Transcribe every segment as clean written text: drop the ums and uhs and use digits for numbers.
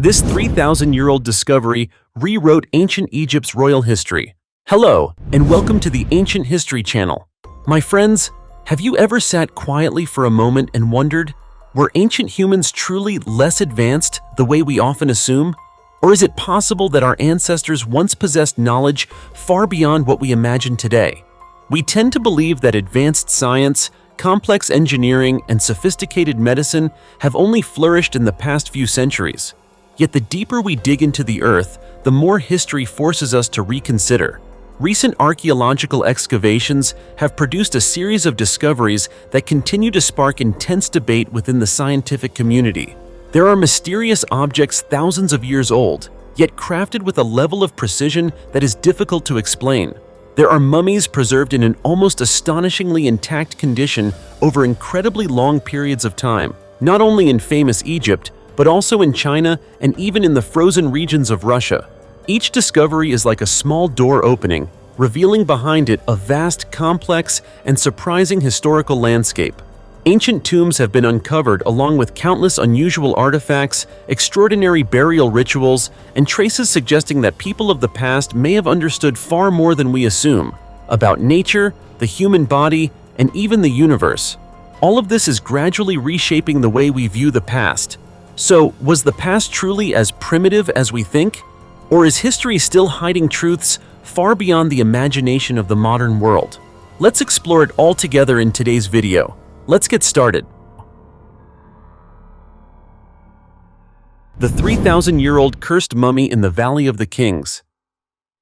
This 3,000-year-old discovery rewrote ancient Egypt's royal history. Hello, and welcome to the Ancient History Channel. My friends, have you ever sat quietly for a moment and wondered, were ancient humans truly less advanced the way we often assume? Or is it possible that our ancestors once possessed knowledge far beyond what we imagine today? We tend to believe that advanced science, complex engineering, and sophisticated medicine have only flourished in the past few centuries. Yet the deeper we dig into the earth, the more history forces us to reconsider. Recent archaeological excavations have produced a series of discoveries that continue to spark intense debate within the scientific community. There are mysterious objects thousands of years old, yet crafted with a level of precision that is difficult to explain. There are mummies preserved in an almost astonishingly intact condition over incredibly long periods of time, not only in famous Egypt, but also in China and even in the frozen regions of Russia. Each discovery is like a small door opening, revealing behind it a vast, complex, and surprising historical landscape. Ancient tombs have been uncovered along with countless unusual artifacts, extraordinary burial rituals, and traces suggesting that people of the past may have understood far more than we assume about nature, the human body, and even the universe. All of this is gradually reshaping the way we view the past. So, was the past truly as primitive as we think? Or is history still hiding truths far beyond the imagination of the modern world? Let's explore it all together in today's video. Let's get started. The 3,000-year-old cursed mummy in the Valley of the Kings.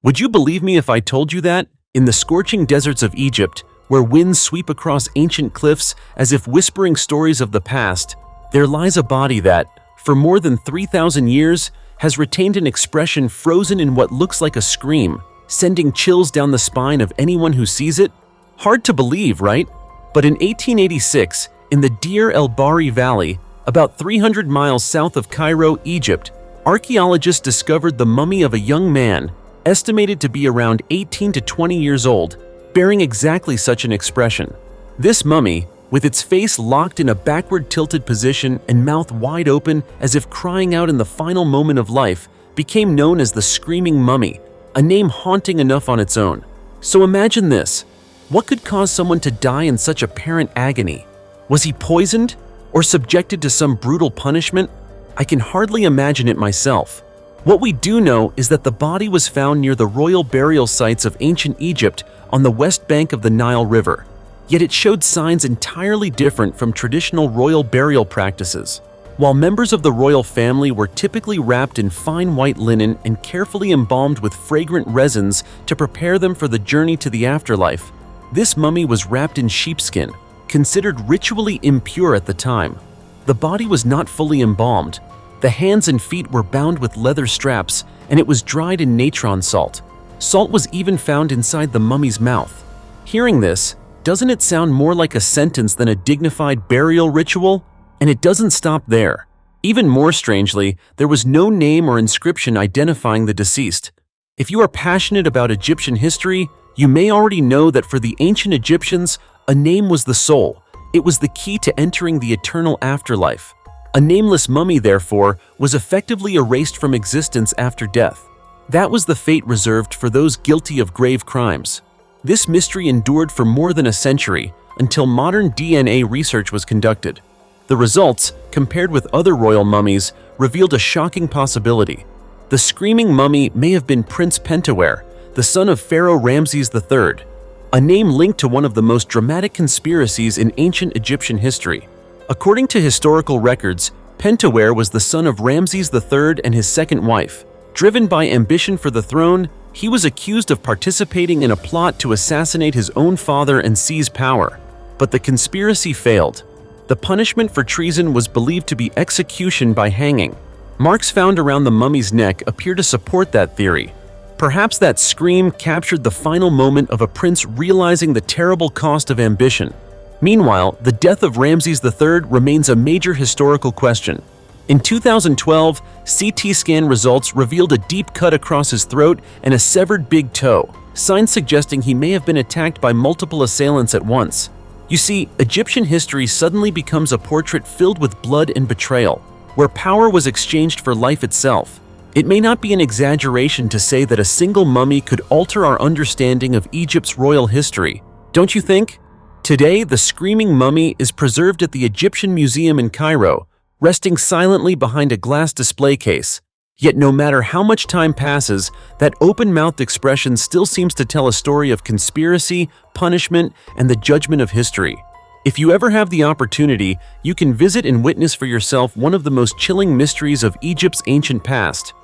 Would you believe me if I told you that, in the scorching deserts of Egypt, where winds sweep across ancient cliffs as if whispering stories of the past, there lies a body that, for more than 3,000 years, has retained an expression frozen in what looks like a scream, sending chills down the spine of anyone who sees it? Hard to believe, right? But in 1886, in the Deir el-Bahri Valley, about 300 miles south of Cairo, Egypt, archaeologists discovered the mummy of a young man, estimated to be around 18 to 20 years old, bearing exactly such an expression. This mummy, with its face locked in a backward-tilted position and mouth wide open as if crying out in the final moment of life, became known as the Screaming Mummy, a name haunting enough on its own. So imagine this. What could cause someone to die in such apparent agony? Was he poisoned or subjected to some brutal punishment? I can hardly imagine it myself. What we do know is that the body was found near the royal burial sites of ancient Egypt on the west bank of the Nile River. Yet it showed signs entirely different from traditional royal burial practices. While members of the royal family were typically wrapped in fine white linen and carefully embalmed with fragrant resins to prepare them for the journey to the afterlife, this mummy was wrapped in sheepskin, considered ritually impure at the time. The body was not fully embalmed. The hands and feet were bound with leather straps, and it was dried in natron salt. Salt was even found inside the mummy's mouth. Hearing this, doesn't it sound more like a sentence than a dignified burial ritual? And it doesn't stop there. Even more strangely, there was no name or inscription identifying the deceased. If you are passionate about Egyptian history, you may already know that for the ancient Egyptians, a name was the soul. It was the key to entering the eternal afterlife. A nameless mummy, therefore, was effectively erased from existence after death. That was the fate reserved for those guilty of grave crimes. This mystery endured for more than a century, until modern DNA research was conducted. The results, compared with other royal mummies, revealed a shocking possibility. The Screaming Mummy may have been Prince Pentawere, the son of Pharaoh Ramses III, a name linked to one of the most dramatic conspiracies in ancient Egyptian history. According to historical records, Pentawere was the son of Ramses III and his second wife. Driven by ambition for the throne, he was accused of participating in a plot to assassinate his own father and seize power. But the conspiracy failed. The punishment for treason was believed to be execution by hanging. Marks found around the mummy's neck appear to support that theory. Perhaps that scream captured the final moment of a prince realizing the terrible cost of ambition. Meanwhile, the death of Ramses III remains a major historical question. In 2012, CT scan results revealed a deep cut across his throat and a severed big toe, signs suggesting he may have been attacked by multiple assailants at once. You see, Egyptian history suddenly becomes a portrait filled with blood and betrayal. where power was exchanged for life itself. It may not be an exaggeration to say that a single mummy could alter our understanding of Egypt's royal history, don't you think? Today, the screaming mummy is preserved at the Egyptian Museum in Cairo, resting silently behind a glass display case. Yet no matter how much time passes, that open-mouthed expression still seems to tell a story of conspiracy, punishment, and the judgment of history. If you ever have the opportunity, you can visit and witness for yourself one of the most chilling mysteries of Egypt's ancient past.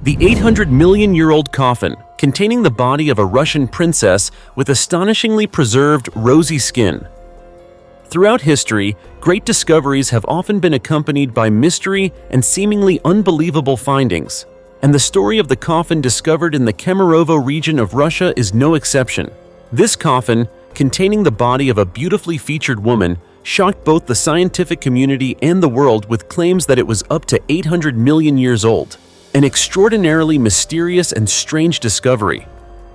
The 800-million-year-old coffin, containing the body of a Russian princess with astonishingly preserved rosy skin. Throughout history, great discoveries have often been accompanied by mystery and seemingly unbelievable findings. And the story of the coffin discovered in the Kemerovo region of Russia is no exception. This coffin, containing the body of a beautifully featured woman, shocked both the scientific community and the world with claims that it was up to 800 million years old. An extraordinarily mysterious and strange discovery.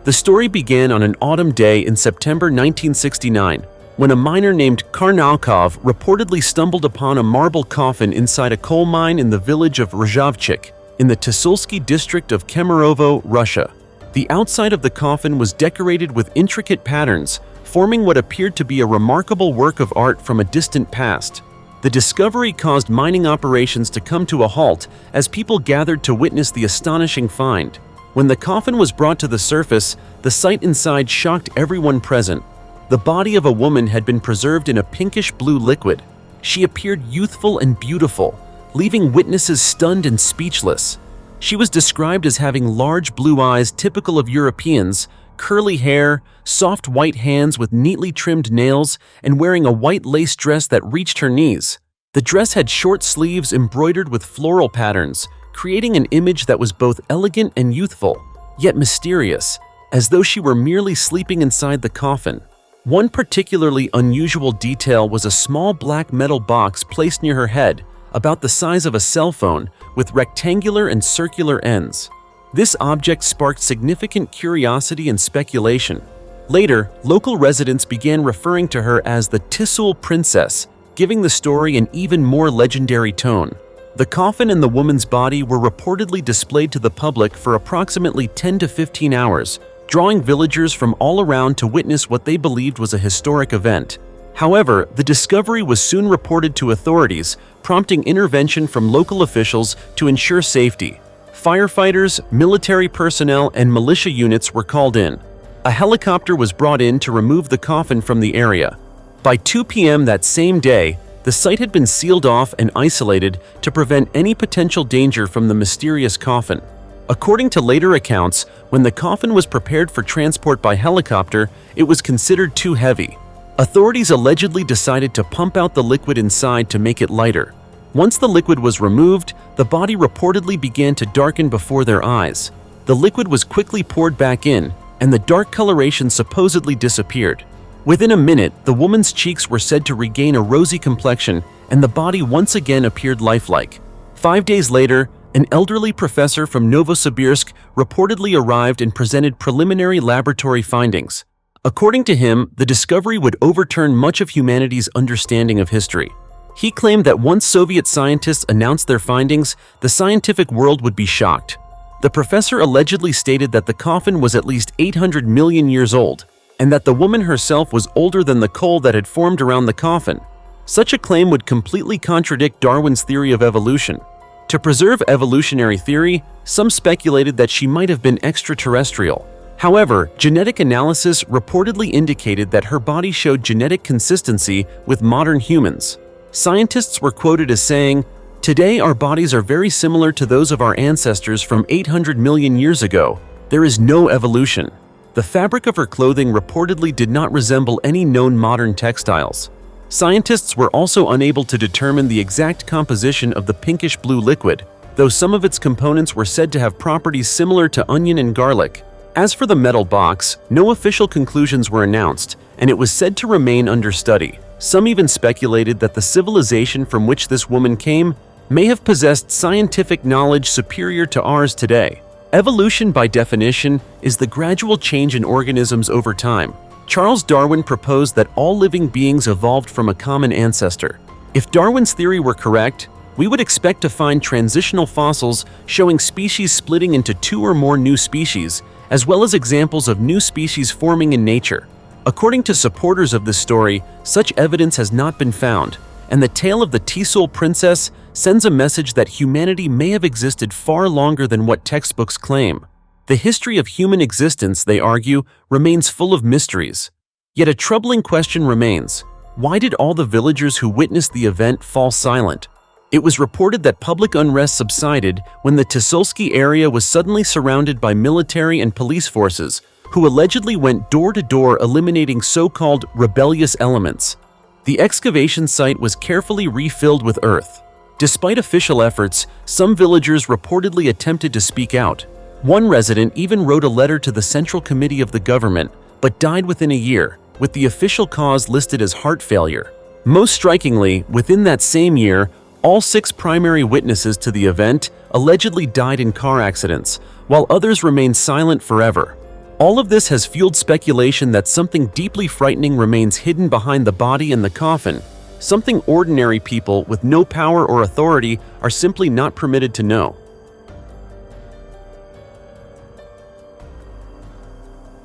The story began on an autumn day in September 1969, when a miner named Karnaukov reportedly stumbled upon a marble coffin inside a coal mine in the village of Rzhavchik, in the Tusulski district of Kemerovo, Russia. The outside of the coffin was decorated with intricate patterns, forming what appeared to be a remarkable work of art from a distant past. The discovery caused mining operations to come to a halt as people gathered to witness the astonishing find. When the coffin was brought to the surface, the sight inside shocked everyone present. The body of a woman had been preserved in a pinkish-blue liquid. She appeared youthful and beautiful, leaving witnesses stunned and speechless. She was described as having large blue eyes typical of Europeans, curly hair, soft white hands with neatly trimmed nails, and wearing a white lace dress that reached her knees. The dress had short sleeves embroidered with floral patterns, creating an image that was both elegant and youthful, yet mysterious, as though she were merely sleeping inside the coffin. One particularly unusual detail was a small black metal box placed near her head, about the size of a cell phone, with rectangular and circular ends. This object sparked significant curiosity and speculation. Later, local residents began referring to her as the Tisul Princess, giving the story an even more legendary tone. The coffin and the woman's body were reportedly displayed to the public for approximately 10 to 15 hours, drawing villagers from all around to witness what they believed was a historic event. However, the discovery was soon reported to authorities, prompting intervention from local officials to ensure safety. Firefighters, military personnel, and militia units were called in. A helicopter was brought in to remove the coffin from the area. By 2 p.m. that same day, the site had been sealed off and isolated to prevent any potential danger from the mysterious coffin. According to later accounts, when the coffin was prepared for transport by helicopter, it was considered too heavy. Authorities allegedly decided to pump out the liquid inside to make it lighter. Once the liquid was removed, the body reportedly began to darken before their eyes. The liquid was quickly poured back in, and the dark coloration supposedly disappeared. Within a minute, the woman's cheeks were said to regain a rosy complexion, and the body once again appeared lifelike. 5 days later, an elderly professor from Novosibirsk reportedly arrived and presented preliminary laboratory findings. According to him, the discovery would overturn much of humanity's understanding of history. He claimed that once Soviet scientists announced their findings, the scientific world would be shocked. The professor allegedly stated that the coffin was at least 800 million years old, and that the woman herself was older than the coal that had formed around the coffin. Such a claim would completely contradict Darwin's theory of evolution. To preserve evolutionary theory, some speculated that she might have been extraterrestrial. However, genetic analysis reportedly indicated that her body showed genetic consistency with modern humans. Scientists were quoted as saying, "Today our bodies are very similar to those of our ancestors from 800 million years ago. There is no evolution." The fabric of her clothing reportedly did not resemble any known modern textiles. Scientists were also unable to determine the exact composition of the pinkish-blue liquid, though some of its components were said to have properties similar to onion and garlic. As for the metal box, no official conclusions were announced, and it was said to remain under study. Some even speculated that the civilization from which this woman came may have possessed scientific knowledge superior to ours today. Evolution, by definition, is the gradual change in organisms over time. Charles Darwin proposed that all living beings evolved from a common ancestor. If Darwin's theory were correct, we would expect to find transitional fossils showing species splitting into two or more new species, as well as examples of new species forming in nature. According to supporters of this story, such evidence has not been found, and the tale of the Tsool princess sends a message that humanity may have existed far longer than what textbooks claim. The history of human existence, they argue, remains full of mysteries. Yet a troubling question remains: why did all the villagers who witnessed the event fall silent? It was reported that public unrest subsided when the Tsoolski area was suddenly surrounded by military and police forces, who allegedly went door to door eliminating so-called rebellious elements. The excavation site was carefully refilled with earth. Despite official efforts, some villagers reportedly attempted to speak out. One resident even wrote a letter to the Central Committee of the government, but died within a year, with the official cause listed as heart failure. Most strikingly, within that same year, all 6 primary witnesses to the event allegedly died in car accidents, while others remained silent forever. All of this has fueled speculation that something deeply frightening remains hidden behind the body and the coffin, something ordinary people with no power or authority are simply not permitted to know.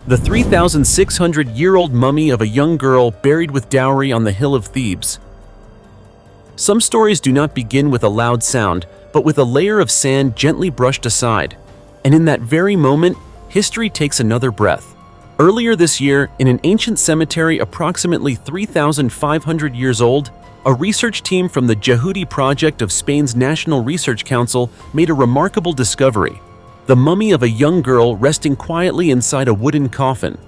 The 3,600-year-old mummy of a young girl buried with dowry on the Hill of Thebes. Some stories do not begin with a loud sound, but with a layer of sand gently brushed aside. And in that very moment, history takes another breath. Earlier this year, in an ancient cemetery approximately 3,500 years old, a research team from the Jehudi project of Spain's National Research Council made a remarkable discovery: the mummy of a young girl resting quietly inside a wooden coffin.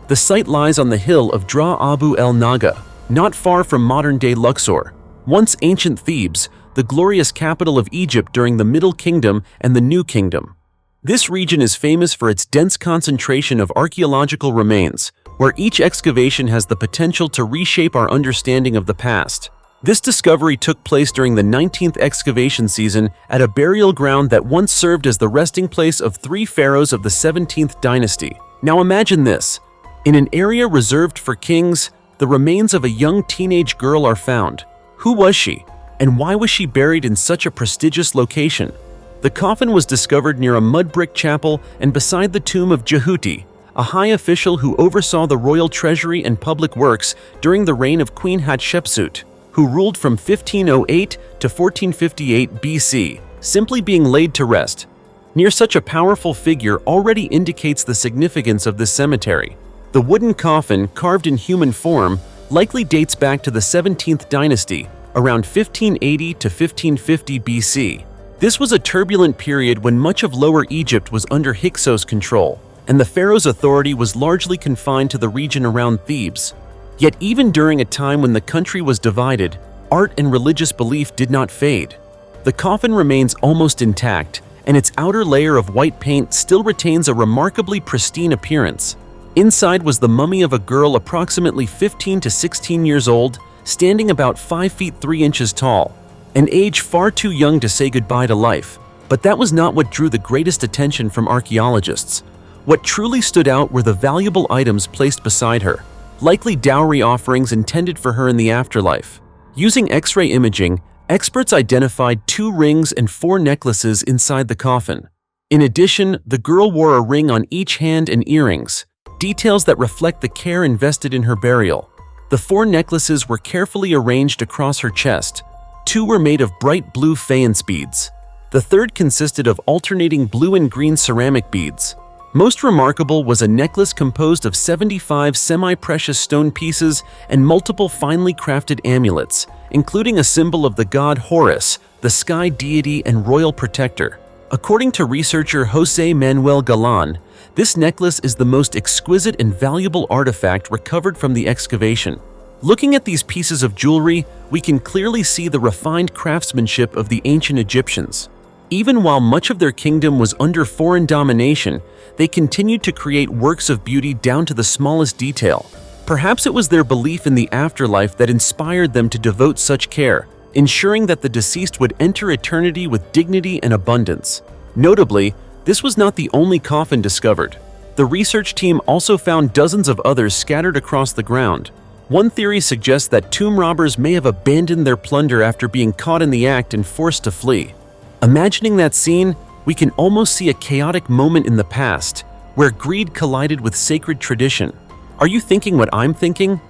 The site lies on the hill of Dra Abu el Naga, not far from modern-day Luxor, once ancient Thebes, the glorious capital of Egypt during the Middle Kingdom and the New Kingdom. This region is famous for its dense concentration of archaeological remains, where each excavation has the potential to reshape our understanding of the past. This discovery took place during the 19th excavation season at a burial ground that once served as the resting place of 3 pharaohs of the 17th dynasty. Now imagine this: in an area reserved for kings, the remains of a young teenage girl are found. Who was she, and why was she buried in such a prestigious location? The coffin was discovered near a mud brick chapel and beside the tomb of Jehudi, a high official who oversaw the royal treasury and public works during the reign of Queen Hatshepsut, who ruled from 1508 to 1458 BC, simply being laid to rest. Near such a powerful figure already indicates the significance of this cemetery. The wooden coffin, carved in human form, likely dates back to the 17th dynasty, around 1580 to 1550 BC. This was a turbulent period when much of Lower Egypt was under Hyksos control, and the pharaoh's authority was largely confined to the region around Thebes. Yet even during a time when the country was divided, art and religious belief did not fade. The coffin remains almost intact, and its outer layer of white paint still retains a remarkably pristine appearance. Inside was the mummy of a girl approximately 15 to 16 years old, standing about 5 feet 3 inches tall, an age far too young to say goodbye to life. But that was not what drew the greatest attention from archaeologists. What truly stood out were the valuable items placed beside her, likely dowry offerings intended for her in the afterlife. Using X-ray imaging, experts identified 2 rings and 4 necklaces inside the coffin. In addition, the girl wore a ring on each hand and earrings, details that reflect the care invested in her burial. The 4 necklaces were carefully arranged across her chest. 2 were made of bright blue faience beads. The third consisted of alternating blue and green ceramic beads. Most remarkable was a necklace composed of 75 semi-precious stone pieces and multiple finely crafted amulets, including a symbol of the god Horus, the sky deity and royal protector. According to researcher José Manuel Galán, this necklace is the most exquisite and valuable artifact recovered from the excavation. Looking at these pieces of jewelry, we can clearly see the refined craftsmanship of the ancient Egyptians. Even while much of their kingdom was under foreign domination, they continued to create works of beauty down to the smallest detail. Perhaps it was their belief in the afterlife that inspired them to devote such care, ensuring that the deceased would enter eternity with dignity and abundance. Notably, this was not the only coffin discovered. The research team also found dozens of others scattered across the ground. One theory suggests that tomb robbers may have abandoned their plunder after being caught in the act and forced to flee. Imagining that scene, we can almost see a chaotic moment in the past, where greed collided with sacred tradition. Are you thinking what I'm thinking?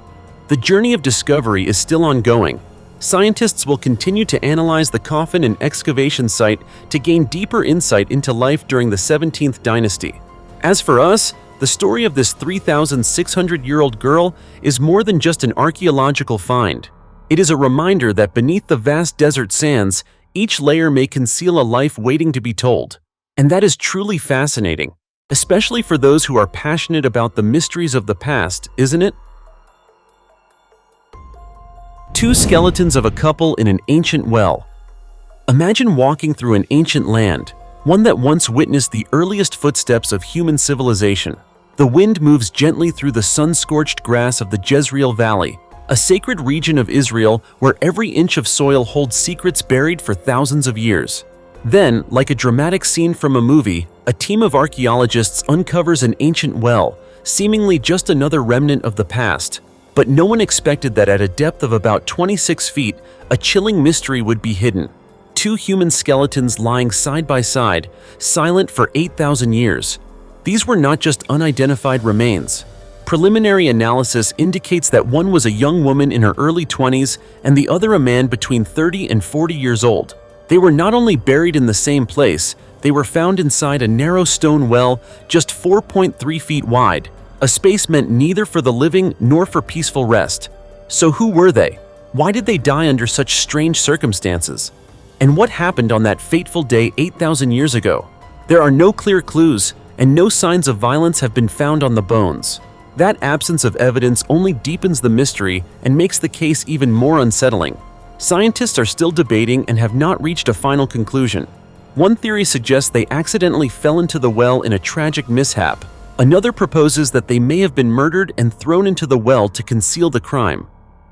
The journey of discovery is still ongoing. Scientists will continue to analyze the coffin and excavation site to gain deeper insight into life during the 17th dynasty. As for us, the story of this 3,600-year-old girl is more than just an archaeological find. It is a reminder that beneath the vast desert sands, each layer may conceal a life waiting to be told. And that is truly fascinating, especially for those who are passionate about the mysteries of the past, isn't it? Two skeletons of a couple in an ancient well. Imagine walking through an ancient land, one that once witnessed the earliest footsteps of human civilization. The wind moves gently through the sun-scorched grass of the Jezreel Valley, a sacred region of Israel where every inch of soil holds secrets buried for thousands of years. Then, like a dramatic scene from a movie, a team of archaeologists uncovers an ancient well, seemingly just another remnant of the past. But no one expected that at a depth of about 26 feet, a chilling mystery would be hidden. Two human skeletons lying side by side, silent for 8,000 years. These were not just unidentified remains. Preliminary analysis indicates that one was a young woman in her early 20s and the other a man between 30 and 40 years old. They were not only buried in the same place, they were found inside a narrow stone well just 4.3 feet wide, a space meant neither for the living nor for peaceful rest. So who were they? Why did they die under such strange circumstances? And what happened on that fateful day 8,000 years ago? There are no clear clues, and no signs of violence have been found on the bones. That absence of evidence only deepens the mystery and makes the case even more unsettling. Scientists are still debating and have not reached a final conclusion. One theory suggests they accidentally fell into the well in a tragic mishap. Another proposes that they may have been murdered and thrown into the well to conceal the crime.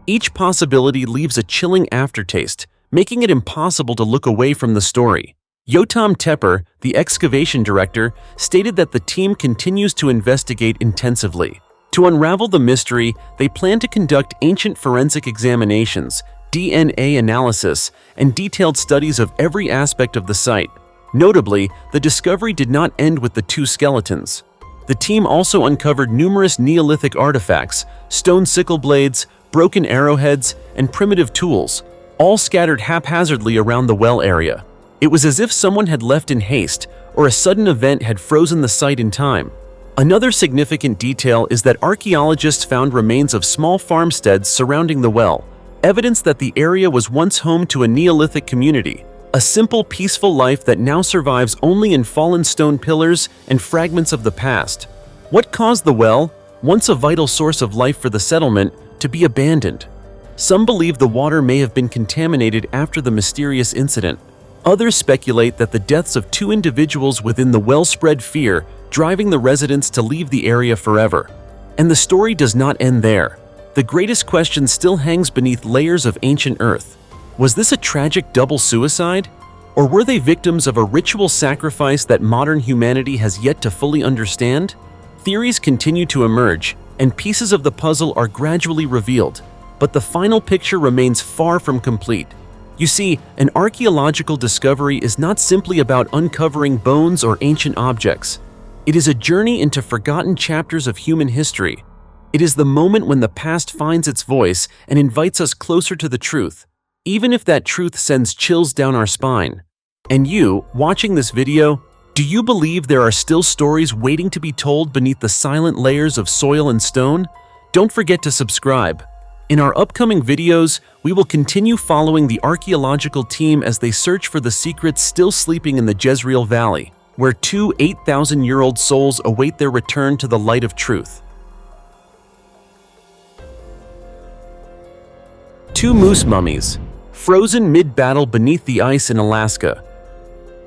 Each possibility leaves a chilling aftertaste, making it impossible to look away from the story. Yotam Tepper, the excavation director, stated that the team continues to investigate intensively. To unravel the mystery, they plan to conduct ancient forensic examinations, DNA analysis, and detailed studies of every aspect of the site. Notably, the discovery did not end with the two skeletons. The team also uncovered numerous Neolithic artifacts, stone sickle blades, broken arrowheads, and primitive tools, all scattered haphazardly around the well area. It was as if someone had left in haste, or a sudden event had frozen the site in time. Another significant detail is that archaeologists found remains of small farmsteads surrounding the well, evidence that the area was once home to a Neolithic community, a simple, peaceful life that now survives only in fallen stone pillars and fragments of the past. What caused the well, once a vital source of life for the settlement, to be abandoned? Some believe the water may have been contaminated after the mysterious incident. Others speculate that the deaths of two individuals within the well spread fear, driving the residents to leave the area forever. And the story does not end there. The greatest question still hangs beneath layers of ancient earth. Was this a tragic double suicide? Or were they victims of a ritual sacrifice that modern humanity has yet to fully understand? Theories continue to emerge, and pieces of the puzzle are gradually revealed, but the final picture remains far from complete. You see, an archaeological discovery is not simply about uncovering bones or ancient objects. It is a journey into forgotten chapters of human history. It is the moment when the past finds its voice and invites us closer to the truth, even if that truth sends chills down our spine. And you, watching this video, do you believe there are still stories waiting to be told beneath the silent layers of soil and stone? Don't forget to subscribe. In our upcoming videos, we will continue following the archaeological team as they search for the secrets still sleeping in the Jezreel Valley, where two 8,000-year-old souls await their return to the light of truth. Two moose mummies, frozen mid-battle beneath the ice in Alaska.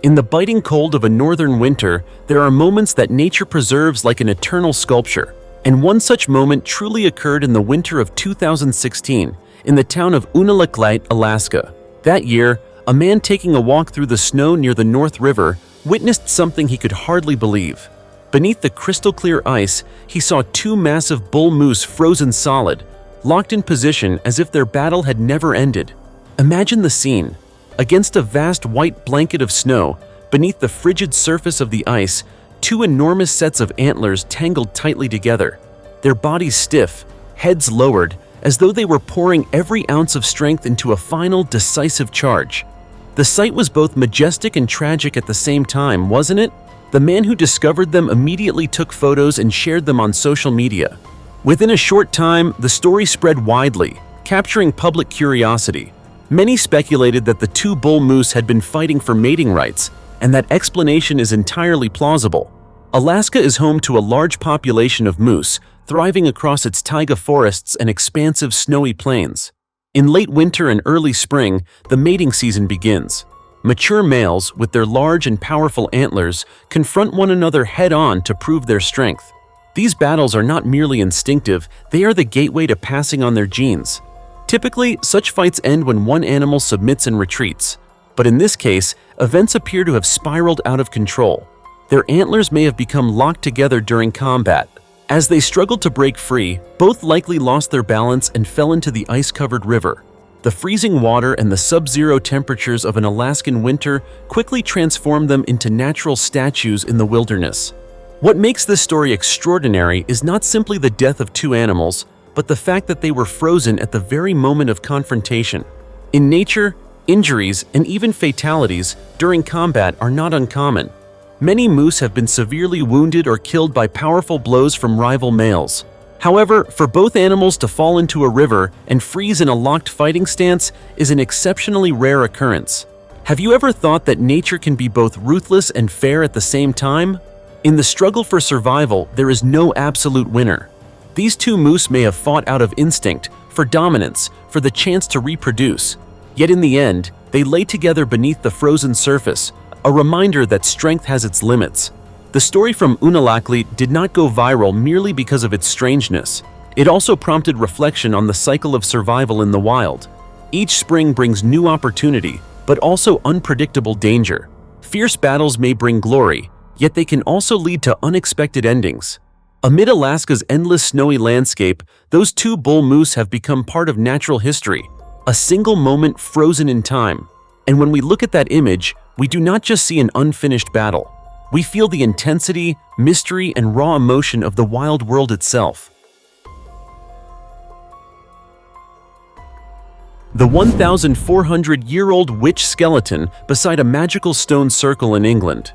In the biting cold of a northern winter, there are moments that nature preserves like an eternal sculpture. And one such moment truly occurred in the winter of 2016 in the town of Unalakleet, Alaska. That year, a man taking a walk through the snow near the North River witnessed something he could hardly believe. Beneath the crystal-clear ice, he saw two massive bull moose frozen solid, locked in position as if their battle had never ended. Imagine the scene. Against a vast white blanket of snow, beneath the frigid surface of the ice, two enormous sets of antlers tangled tightly together, their bodies stiff, heads lowered, as though they were pouring every ounce of strength into a final, decisive charge. The sight was both majestic and tragic at the same time, wasn't it? The man who discovered them immediately took photos and shared them on social media. Within a short time, the story spread widely, capturing public curiosity. Many speculated that the two bull moose had been fighting for mating rights, and that explanation is entirely plausible. Alaska is home to a large population of moose, thriving across its taiga forests and expansive snowy plains. In late winter and early spring, the mating season begins. Mature males, with their large and powerful antlers, confront one another head-on to prove their strength. These battles are not merely instinctive, they are the gateway to passing on their genes. Typically, such fights end when one animal submits and retreats. But in this case, events appear to have spiraled out of control. Their antlers may have become locked together during combat. As they struggled to break free, both likely lost their balance and fell into the ice-covered river. The freezing water and the sub-zero temperatures of an Alaskan winter quickly transformed them into natural statues in the wilderness. What makes this story extraordinary is not simply the death of two animals, but the fact that they were frozen at the very moment of confrontation. In nature, injuries and even fatalities during combat are not uncommon. Many moose have been severely wounded or killed by powerful blows from rival males. However, for both animals to fall into a river and freeze in a locked fighting stance is an exceptionally rare occurrence. Have you ever thought that nature can be both ruthless and fair at the same time? In the struggle for survival, there is no absolute winner. These two moose may have fought out of instinct, for dominance, for the chance to reproduce. Yet in the end, they lay together beneath the frozen surface, a reminder that strength has its limits. The story from Unalakleet did not go viral merely because of its strangeness. It also prompted reflection on the cycle of survival in the wild. Each spring brings new opportunity, but also unpredictable danger. Fierce battles may bring glory, yet they can also lead to unexpected endings. Amid Alaska's endless snowy landscape, those two bull moose have become part of natural history, a single moment frozen in time. And when we look at that image, we do not just see an unfinished battle. We feel the intensity, mystery, and raw emotion of the wild world itself. The 1,400-year-old witch skeleton beside a magical stone circle in England.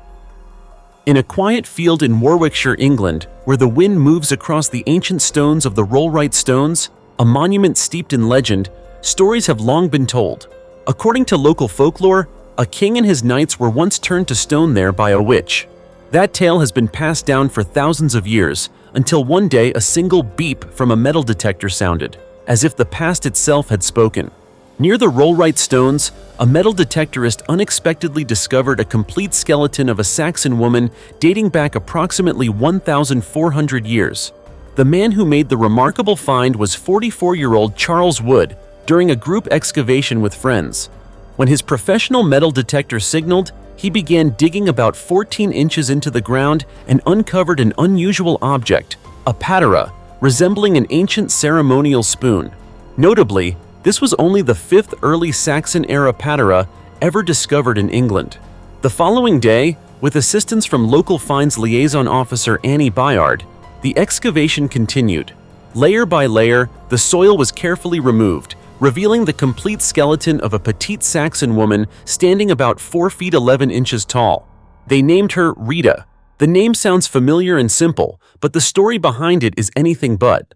In a quiet field in Warwickshire, England, where the wind moves across the ancient stones of the Rewrote stones, a monument steeped in legend, stories have long been told. According to local folklore, a king and his knights were once turned to stone there by a witch. That tale has been passed down for thousands of years, until one day a single beep from a metal detector sounded, as if the past itself had spoken. Near the Rewrote stones, a metal detectorist unexpectedly discovered a complete skeleton of a Saxon woman dating back approximately 1,400 years. The man who made the remarkable find was 44-year-old Charles Wood during a group excavation with friends. When his professional metal detector signaled, he began digging about 14 inches into the ground and uncovered an unusual object, a patera, resembling an ancient ceremonial spoon. Notably, this was only the fifth early Saxon-era patera ever discovered in England. The following day, with assistance from local finds liaison officer Annie Bayard, the excavation continued. Layer by layer, the soil was carefully removed, revealing the complete skeleton of a petite Saxon woman standing about 4 feet 11 inches tall. They named her Rita. The name sounds familiar and simple, but the story behind it is anything but.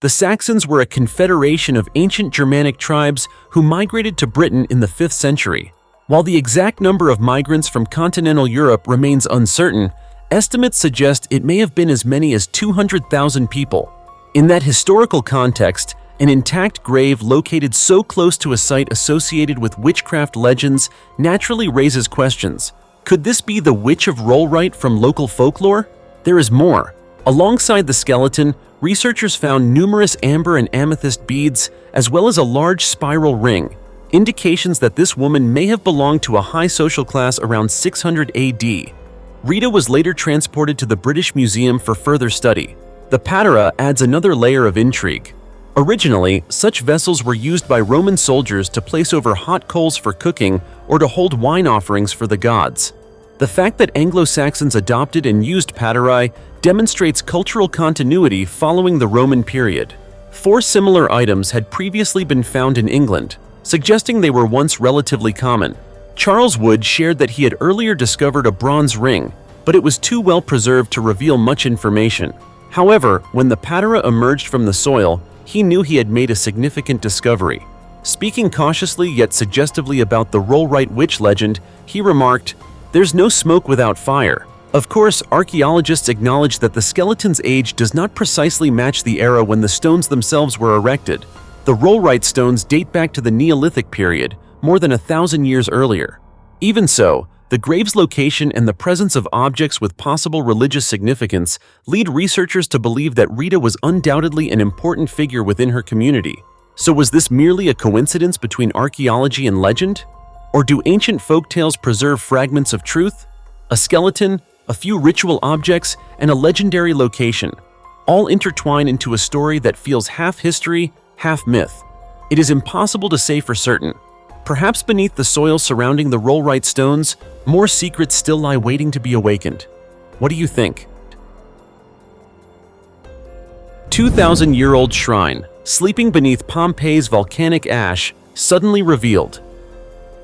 The Saxons were a confederation of ancient Germanic tribes who migrated to Britain in the 5th century. While the exact number of migrants from continental Europe remains uncertain, estimates suggest it may have been as many as 200,000 people. In that historical context, an intact grave located so close to a site associated with witchcraft legends naturally raises questions. Could this be the Witch of Rewrote from local folklore? There is more. Alongside the skeleton, researchers found numerous amber and amethyst beads, as well as a large spiral ring, indications that this woman may have belonged to a high social class around 600 AD. Rita was later transported to the British Museum for further study. The patera adds another layer of intrigue. Originally, such vessels were used by Roman soldiers to place over hot coals for cooking or to hold wine offerings for the gods. The fact that Anglo-Saxons adopted and used paterae demonstrates cultural continuity following the Roman period. 4 similar items had previously been found in England, suggesting they were once relatively common. Charles Wood shared that he had earlier discovered a bronze ring, but it was too well preserved to reveal much information. However, when the patera emerged from the soil, he knew he had made a significant discovery. Speaking cautiously yet suggestively about the Rewrote witch legend, he remarked, "There's no smoke without fire." Of course, archaeologists acknowledge that the skeleton's age does not precisely match the era when the stones themselves were erected. The Rewrote stones date back to the Neolithic period, more than 1,000 years earlier. Even so, the grave's location and the presence of objects with possible religious significance lead researchers to believe that Rita was undoubtedly an important figure within her community. So was this merely a coincidence between archaeology and legend? Or do ancient folktales preserve fragments of truth? A skeleton, a few ritual objects, and a legendary location, all intertwine into a story that feels half history, half myth. It is impossible to say for certain. Perhaps beneath the soil surrounding the Rewrote stones, more secrets still lie waiting to be awakened. What do you think? 2,000-year-old shrine, sleeping beneath Pompeii's volcanic ash, suddenly revealed.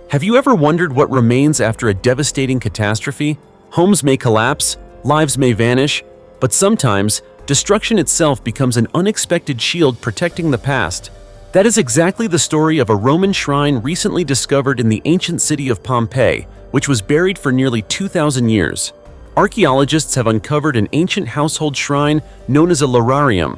Have you ever wondered what remains after a devastating catastrophe? Homes may collapse, lives may vanish, but sometimes destruction itself becomes an unexpected shield protecting the past. That is exactly the story of a Roman shrine recently discovered in the ancient city of Pompeii, which was buried for nearly 2,000 years. Archaeologists have uncovered an ancient household shrine known as a lararium.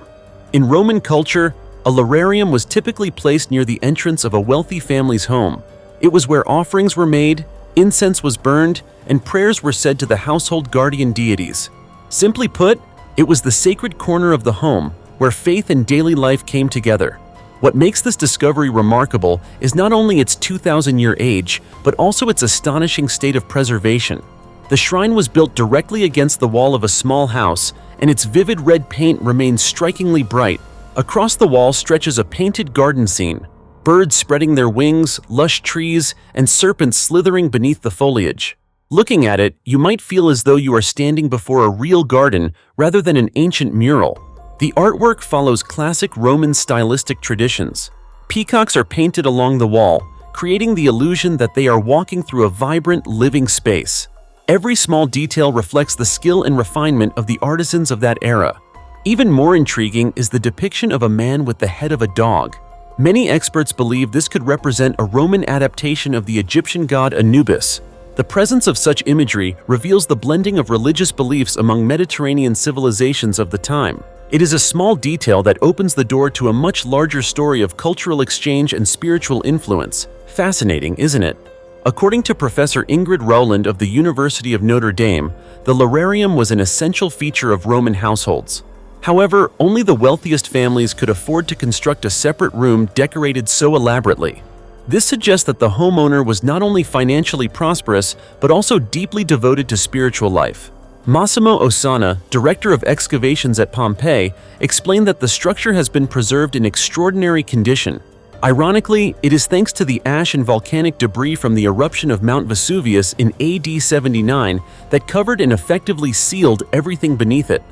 In Roman culture, a lararium was typically placed near the entrance of a wealthy family's home. It was where offerings were made, incense was burned, and prayers were said to the household guardian deities. Simply put, it was the sacred corner of the home where faith and daily life came together. What makes this discovery remarkable is not only its 2,000-year age, but also its astonishing state of preservation. The shrine was built directly against the wall of a small house, and its vivid red paint remains strikingly bright. Across the wall stretches a painted garden scene, birds spreading their wings, lush trees, and serpents slithering beneath the foliage. Looking at it, you might feel as though you are standing before a real garden rather than an ancient mural. The artwork follows classic Roman stylistic traditions. Peacocks are painted along the wall, creating the illusion that they are walking through a vibrant, living space. Every small detail reflects the skill and refinement of the artisans of that era. Even more intriguing is the depiction of a man with the head of a dog. Many experts believe this could represent a Roman adaptation of the Egyptian god Anubis. The presence of such imagery reveals the blending of religious beliefs among Mediterranean civilizations of the time. It is a small detail that opens the door to a much larger story of cultural exchange and spiritual influence. Fascinating, isn't it? According to Professor Ingrid Rowland of the University of Notre Dame, the lararium was an essential feature of Roman households. However, only the wealthiest families could afford to construct a separate room decorated so elaborately. This suggests that the homeowner was not only financially prosperous, but also deeply devoted to spiritual life. Massimo Ossana, director of excavations at Pompeii, explained that the structure has been preserved in extraordinary condition. Ironically, it is thanks to the ash and volcanic debris from the eruption of Mount Vesuvius in AD 79 that covered and effectively sealed everything beneath it.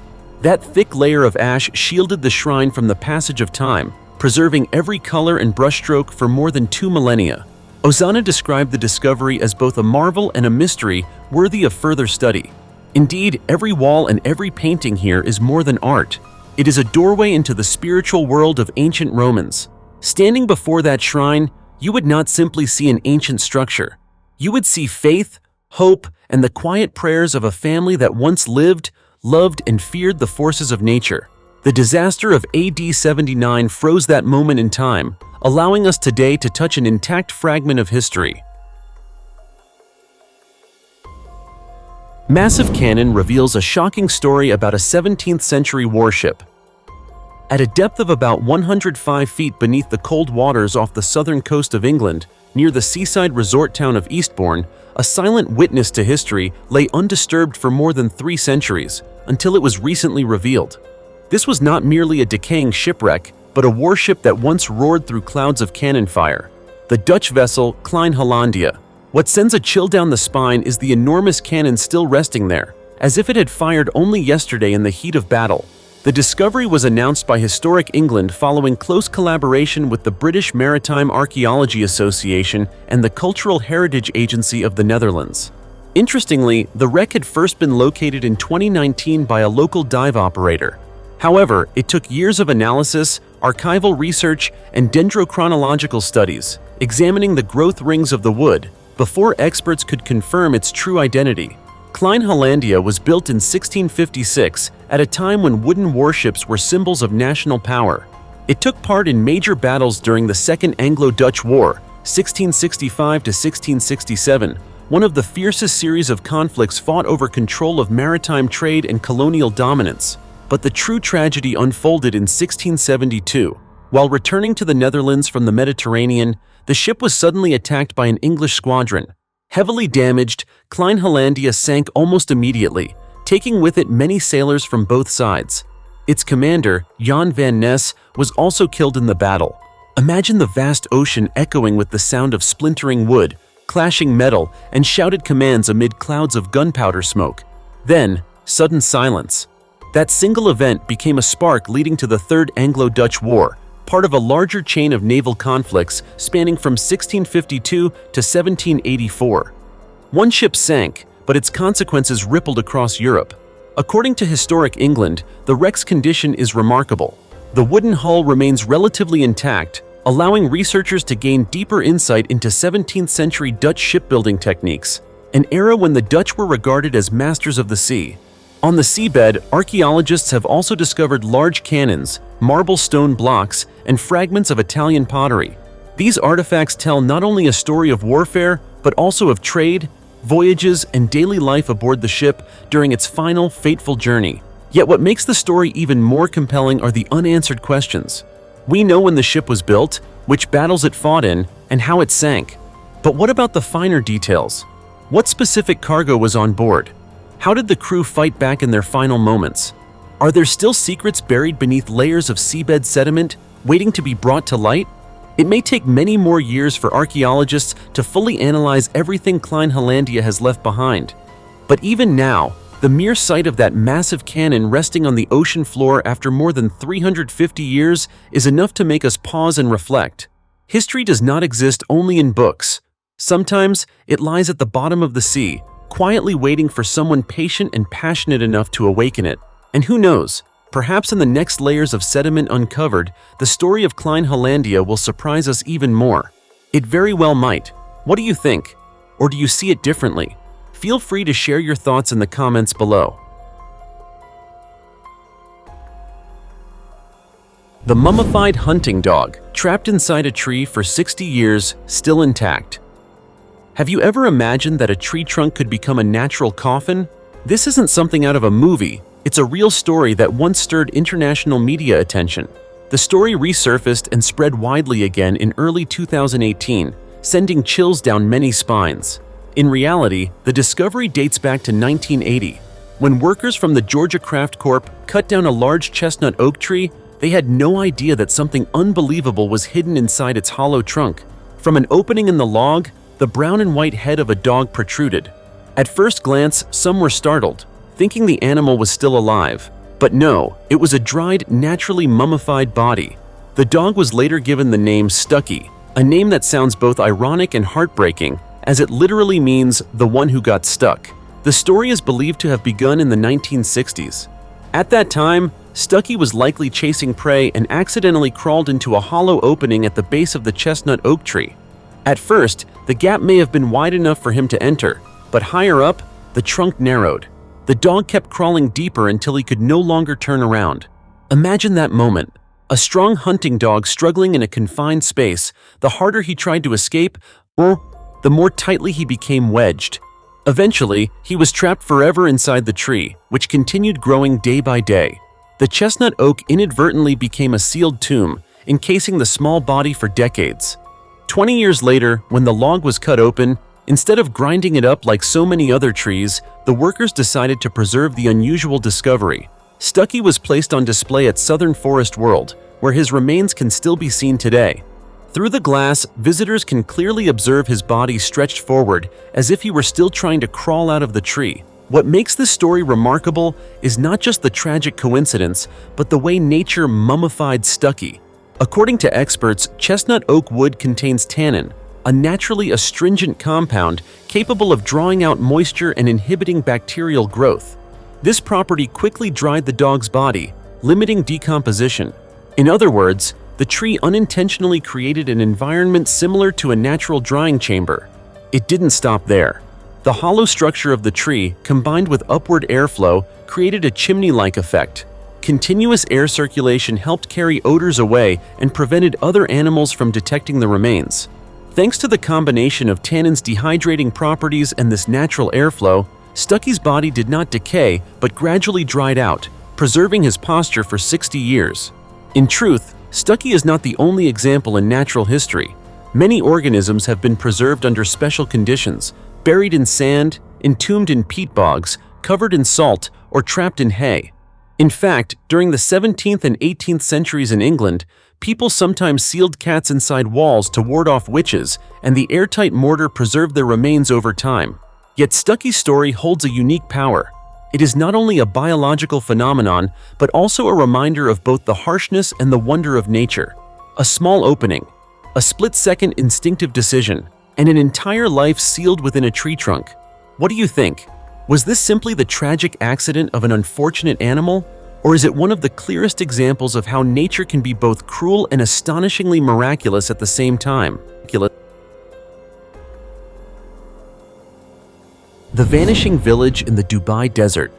That thick layer of ash shielded the shrine from the passage of time, preserving every color and brushstroke for more than 2 millennia. Ossana described the discovery as both a marvel and a mystery worthy of further study. Indeed, every wall and every painting here is more than art. It is a doorway into the spiritual world of ancient Romans. Standing before that shrine, you would not simply see an ancient structure. You would see faith, hope, and the quiet prayers of a family that once lived, loved, and feared the forces of nature. The disaster of AD 79 froze that moment in time, allowing us today to touch an intact fragment of history. Massive cannon reveals a shocking story about a 17th-century warship. At a depth of about 105 feet beneath the cold waters off the southern coast of England, near the seaside resort town of Eastbourne, a silent witness to history lay undisturbed for more than 3 centuries, until it was recently revealed. This was not merely a decaying shipwreck, but a warship that once roared through clouds of cannon fire. The Dutch vessel Klein Hollandia. What sends a chill down the spine is the enormous cannon still resting there, as if it had fired only yesterday in the heat of battle. The discovery was announced by Historic England following close collaboration with the British Maritime Archaeology Association and the Cultural Heritage Agency of the Netherlands. Interestingly, the wreck had first been located in 2019 by a local dive operator. However, it took years of analysis, archival research, and dendrochronological studies, examining the growth rings of the wood, before experts could confirm its true identity. Klein Hollandia was built in 1656 at a time when wooden warships were symbols of national power. It took part in major battles during the Second Anglo-Dutch War, 1665 to 1667, one of the fiercest series of conflicts fought over control of maritime trade and colonial dominance. But the true tragedy unfolded in 1672. While returning to the Netherlands from the Mediterranean, the ship was suddenly attacked by an English squadron. Heavily damaged, Klein Hollandia sank almost immediately, taking with it many sailors from both sides. Its commander, Jan van Ness, was also killed in the battle. Imagine the vast ocean echoing with the sound of splintering wood, clashing metal, and shouted commands amid clouds of gunpowder smoke. Then, sudden silence. That single event became a spark leading to the Third Anglo-Dutch War, part of a larger chain of naval conflicts spanning from 1652 to 1784. One ship sank, but its consequences rippled across Europe. According to Historic England, the wreck's condition is remarkable. The wooden hull remains relatively intact, allowing researchers to gain deeper insight into 17th-century Dutch shipbuilding techniques, an era when the Dutch were regarded as masters of the sea. On the seabed, archaeologists have also discovered large cannons, marble stone blocks, and fragments of Italian pottery. These artifacts tell not only a story of warfare, but also of trade, voyages, and daily life aboard the ship during its final, fateful journey. Yet what makes the story even more compelling are the unanswered questions. We know when the ship was built, which battles it fought in, and how it sank. But what about the finer details? What specific cargo was on board? How did the crew fight back in their final moments? Are there still secrets buried beneath layers of seabed sediment, waiting to be brought to light? It may take many more years for archaeologists to fully analyze everything Klein Hollandia has left behind. But even now, the mere sight of that massive cannon resting on the ocean floor after more than 350 years is enough to make us pause and reflect. History does not exist only in books. Sometimes it lies at the bottom of the sea, quietly waiting for someone patient and passionate enough to awaken it. And who knows, perhaps in the next layers of sediment uncovered, the story of Klein Hollandia will surprise us even more. It very well might. What do you think? Or do you see it differently? Feel free to share your thoughts in the comments below. The mummified hunting dog, trapped inside a tree for 60 years, still intact. Have you ever imagined that a tree trunk could become a natural coffin? This isn't something out of a movie. It's a real story that once stirred international media attention. The story resurfaced and spread widely again in early 2018, sending chills down many spines. In reality, the discovery dates back to 1980. When workers from the Georgia Craft Corp cut down a large chestnut oak tree, they had no idea that something unbelievable was hidden inside its hollow trunk. From an opening in the log, the brown and white head of a dog protruded. At first glance, some were startled, thinking the animal was still alive. But no, it was a dried, naturally mummified body. The dog was later given the name Stucky, a name that sounds both ironic and heartbreaking, as it literally means the one who got stuck. The story is believed to have begun in the 1960s. At that time, Stucky was likely chasing prey and accidentally crawled into a hollow opening at the base of the chestnut oak tree. At first, the gap may have been wide enough for him to enter, but higher up, the trunk narrowed. The dog kept crawling deeper until he could no longer turn around. Imagine that moment. A strong hunting dog struggling in a confined space. The harder he tried to escape, the more tightly he became wedged. Eventually, he was trapped forever inside the tree, which continued growing day by day. The chestnut oak inadvertently became a sealed tomb, encasing the small body for decades. 20 years later, when the log was cut open, instead of grinding it up like so many other trees, the workers decided to preserve the unusual discovery. Stucky was placed on display at Southern Forest World, where his remains can still be seen today. Through the glass, visitors can clearly observe his body stretched forward as if he were still trying to crawl out of the tree. What makes this story remarkable is not just the tragic coincidence, but the way nature mummified Stuckey. According to experts, chestnut oak wood contains tannin, a naturally astringent compound capable of drawing out moisture and inhibiting bacterial growth. This property quickly dried the dog's body, limiting decomposition. In other words, the tree unintentionally created an environment similar to a natural drying chamber. It didn't stop there. The hollow structure of the tree, combined with upward airflow, created a chimney-like effect. Continuous air circulation helped carry odors away and prevented other animals from detecting the remains. Thanks to the combination of tannin's dehydrating properties and this natural airflow, Stuckey's body did not decay but gradually dried out, preserving his posture for 60 years. In truth, Stuckey is not the only example in natural history. Many organisms have been preserved under special conditions, buried in sand, entombed in peat bogs, covered in salt, or trapped in hay. In fact, during the 17th and 18th centuries in England, people sometimes sealed cats inside walls to ward off witches, and the airtight mortar preserved their remains over time. Yet Stuckey's story holds a unique power. It is not only a biological phenomenon, but also a reminder of both the harshness and the wonder of nature. A small opening, a split-second instinctive decision, and an entire life sealed within a tree trunk. What do you think? Was this simply the tragic accident of an unfortunate animal? Or is it one of the clearest examples of how nature can be both cruel and astonishingly miraculous at the same time? The Vanishing Village in the Dubai Desert.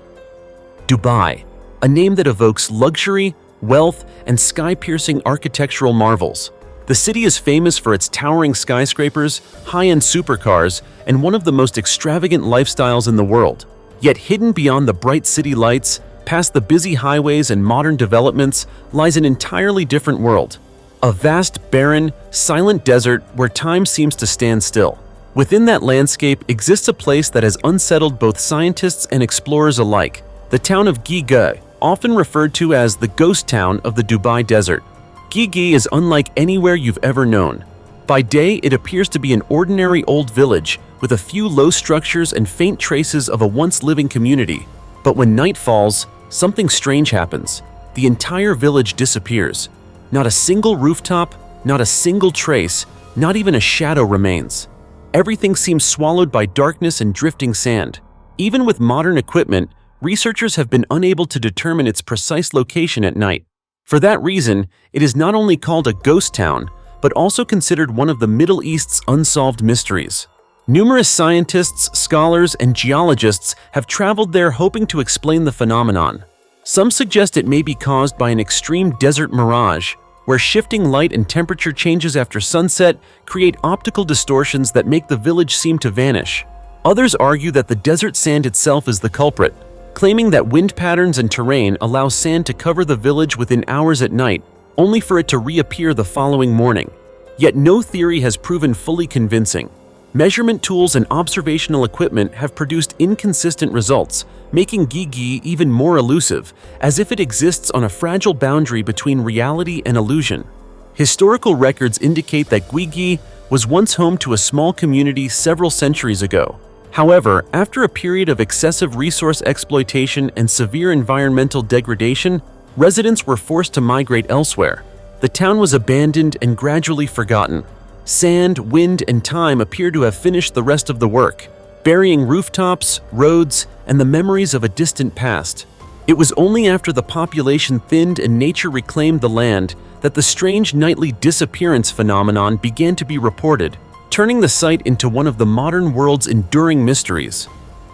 Dubai, a name that evokes luxury, wealth, and sky-piercing architectural marvels. The city is famous for its towering skyscrapers, high-end supercars, and one of the most extravagant lifestyles in the world. Yet hidden beyond the bright city lights, past the busy highways and modern developments, lies an entirely different world. A vast, barren, silent desert where time seems to stand still. Within that landscape exists a place that has unsettled both scientists and explorers alike, the town of Gigi, often referred to as the ghost town of the Dubai Desert. Gigi is unlike anywhere you've ever known. By day, it appears to be an ordinary old village with a few low structures and faint traces of a once living community. But when night falls, something strange happens. The entire village disappears. Not a single rooftop, not a single trace, not even a shadow remains. Everything seems swallowed by darkness and drifting sand. Even with modern equipment, researchers have been unable to determine its precise location at night. For that reason, it is not only called a ghost town, but also considered one of the Middle East's unsolved mysteries. Numerous scientists, scholars, and geologists have traveled there hoping to explain the phenomenon. Some suggest it may be caused by an extreme desert mirage, where shifting light and temperature changes after sunset create optical distortions that make the village seem to vanish. Others argue that the desert sand itself is the culprit, claiming that wind patterns and terrain allow sand to cover the village within hours at night, only for it to reappear the following morning. Yet no theory has proven fully convincing. Measurement tools and observational equipment have produced inconsistent results, making Gigi even more elusive, as if it exists on a fragile boundary between reality and illusion. Historical records indicate that Gigi was once home to a small community several centuries ago. However, after a period of excessive resource exploitation and severe environmental degradation, residents were forced to migrate elsewhere. The town was abandoned and gradually forgotten. Sand, wind, and time appear to have finished the rest of the work, burying rooftops, roads, and the memories of a distant past. It was only after the population thinned and nature reclaimed the land that the strange nightly disappearance phenomenon began to be reported, turning the site into one of the modern world's enduring mysteries.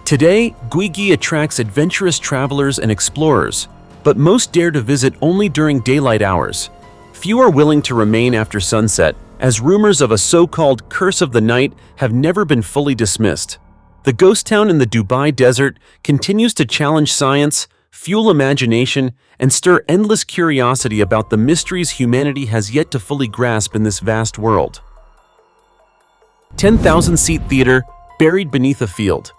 Today, Gigi attracts adventurous travelers and explorers, but most dare to visit only during daylight hours. Few are willing to remain after sunset, as rumors of a so-called curse of the night have never been fully dismissed. The ghost town in the Dubai Desert continues to challenge science, fuel imagination, and stir endless curiosity about the mysteries humanity has yet to fully grasp in this vast world. 10,000-seat theater buried beneath a field.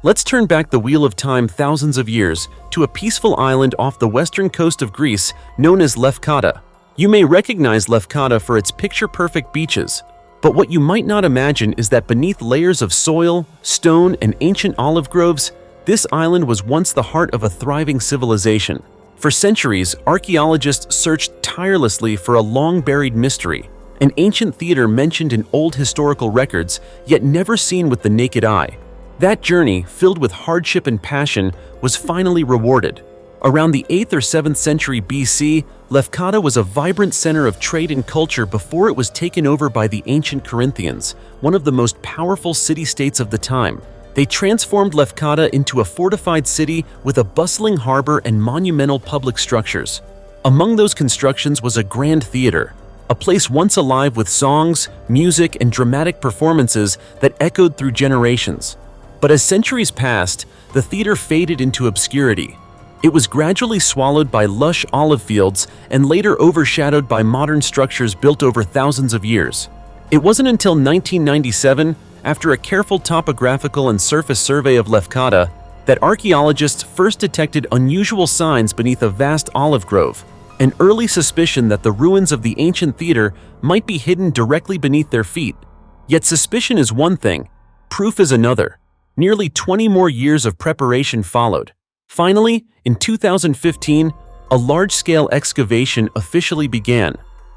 Let's turn back the wheel of time thousands of years to a peaceful island off the western coast of Greece known as Lefkata. You may recognize Lefkata for its picture-perfect beaches, but what you might not imagine is that beneath layers of soil, stone, and ancient olive groves, this island was once the heart of a thriving civilization. For centuries, archaeologists searched tirelessly for a long-buried mystery, an ancient theater mentioned in old historical records, yet never seen with the naked eye. That journey, filled with hardship and passion, was finally rewarded. Around the 8th or 7th century BC, Lefkata was a vibrant center of trade and culture before it was taken over by the ancient Corinthians, one of the most powerful city-states of the time. They transformed Lefkata into a fortified city with a bustling harbor and monumental public structures. Among those constructions was a grand theater, a place once alive with songs, music, and dramatic performances that echoed through generations. But as centuries passed, the theater faded into obscurity. It was gradually swallowed by lush olive fields and later overshadowed by modern structures built over thousands of years. It wasn't until 1997, after a careful topographical and surface survey of Lefkata, that archaeologists first detected unusual signs beneath a vast olive grove, an early suspicion that the ruins of the ancient theater might be hidden directly beneath their feet. Yet suspicion is one thing, proof is another. Nearly 20 more years of preparation followed. Finally, in 2015, a large-scale excavation officially began.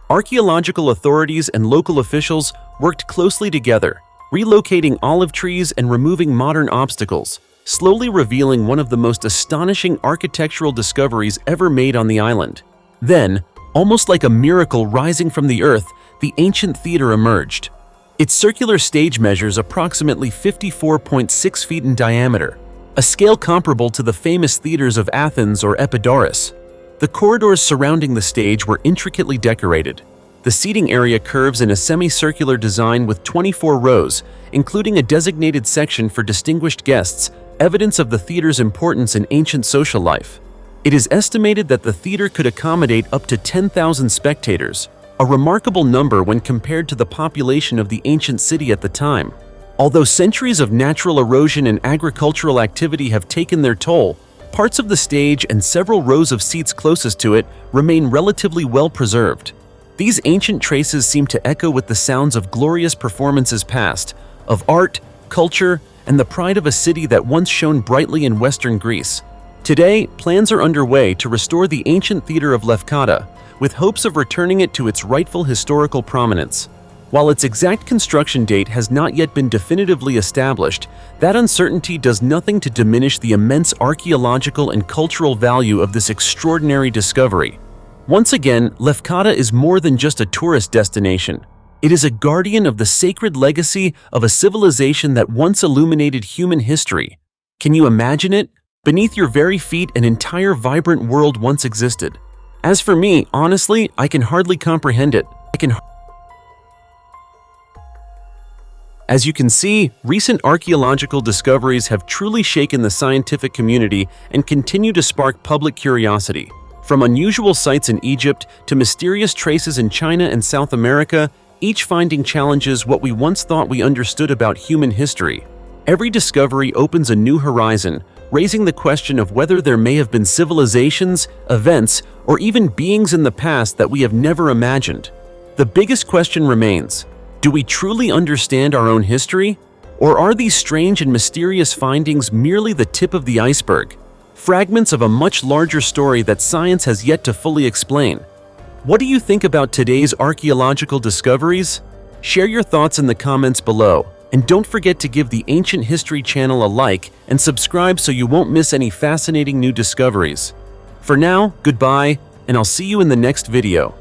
Archaeological authorities and local officials worked closely together, relocating olive trees and removing modern obstacles, slowly revealing one of the most astonishing architectural discoveries ever made on the island. Then, almost like a miracle rising from the earth, the ancient theater emerged. Its circular stage measures approximately 54.6 feet in diameter, a scale comparable to the famous theaters of Athens or Epidaurus. The corridors surrounding the stage were intricately decorated. The seating area curves in a semicircular design with 24 rows, including a designated section for distinguished guests, evidence of the theater's importance in ancient social life. It is estimated that the theater could accommodate up to 10,000 spectators, a remarkable number when compared to the population of the ancient city at the time. Although centuries of natural erosion and agricultural activity have taken their toll, parts of the stage and several rows of seats closest to it remain relatively well preserved. These ancient traces seem to echo with the sounds of glorious performances past, of art, culture, and the pride of a city that once shone brightly in Western Greece. Today, plans are underway to restore the ancient theater of Lefkata, with hopes of returning it to its rightful historical prominence. While its exact construction date has not yet been definitively established, that uncertainty does nothing to diminish the immense archaeological and cultural value of this extraordinary discovery. Once again, Lefkata is more than just a tourist destination. It is a guardian of the sacred legacy of a civilization that once illuminated human history. Can you imagine it? Beneath your very feet, an entire vibrant world once existed. As for me, honestly, I can hardly comprehend it. As you can see, recent archaeological discoveries have truly shaken the scientific community and continue to spark public curiosity. From unusual sites in Egypt to mysterious traces in China and South America, each finding challenges what we once thought we understood about human history. Every discovery opens a new horizon, raising the question of whether there may have been civilizations, events, or even beings in the past that we have never imagined. The biggest question remains: do we truly understand our own history? Or are these strange and mysterious findings merely the tip of the iceberg? Fragments of a much larger story that science has yet to fully explain. What do you think about today's archaeological discoveries? Share your thoughts in the comments below, and don't forget to give the Ancient History channel a like and subscribe so you won't miss any fascinating new discoveries. For now, goodbye, and I'll see you in the next video.